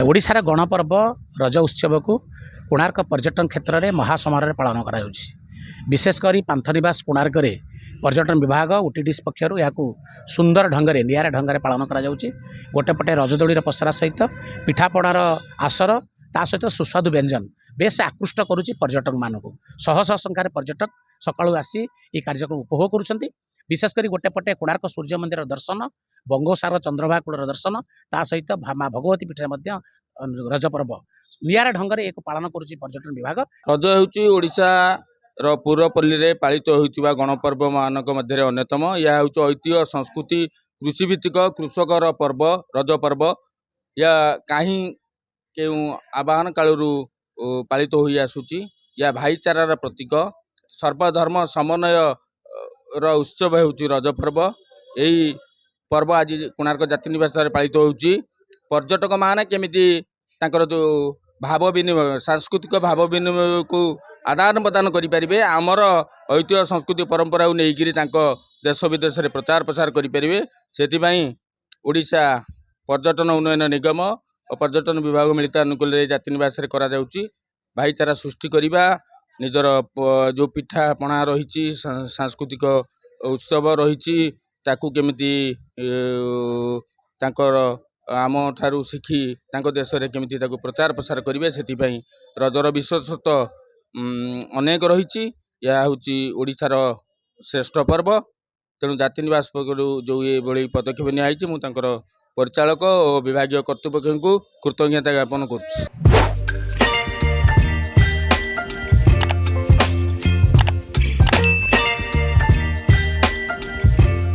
ओडिशार गणपर्व रज उत्सव को कोणार्क पर्यटन क्षेत्र में महासमारोह पालन करा विशेषकर पांथनिवास कोणार्क पर्यटन विभाग ओटीडीसी पक्षर या सुंदर ढंग से निआरा ढंग से पालन करा गोटेपटे रजदोलीर पसरा सहित पिठापणार आसर ता सहित सुस्वादु व्यंजन बेस आकृष्ट करुच्ची पर्यटक मानक शह शह संख्यार पर्यटक सकाळू आसी ये कार्यक्रम उपभोग करुँच विशेषकर गोटेपटे कोणार्क सूर्य मंदिर दर्शन बंगोसागर चंद्रभागा दर्शन ता सहित माँ भगवती पीठ में रज पर्व निआरा ढंग से एक पालन करुच्ची पर्यटन विभाग। रज होशा पूर्वपल्ली में पालित होता गणपर्व मानक मध्य अन्यतम यह ऐतिह्य संस्कृति कृषिभित्तिक कृषकर पर्व रज पर्व या कहीं क्यों आवाहन कालू पालित हो आसूची या भाईचारार प्रतीक सर्वधर्म समन्वय उत्सव होची रज पर्व। यही पर्व आज कोणार्क जाति निवास पालित होची पर्यटक माने केमिति तांकर जो भाव विनिमय सांस्कृतिक भाव विनिमय को आदान प्रदान करें आमर ऐतिह्य संस्कृति परंपरा को लेकर देश विदेश में प्रचार प्रसार करें से ओडिशा पर्यटन उन्नयन निगम और पर्यटन विभाग मिलित अनुकूल जाति निवास करा भाईचारा सृष्टि करवा निजर जो पिठा पणा रही सांस्कृतिक उत्सव रही ताकू केमिति आम ठारू शिखी देश में केमिति प्रचार प्रसार करेंगे से रजर विशेषत्व अनेक रही यह हूँ ओडिशार श्रेष्ठ पर्व तेणु जाति निवास जो ये बड़ी पदक्षेप निया मुझे परिचालक और विभाग कर्तृपक्ष को कृतज्ञता ज्ञापन करुच्ची।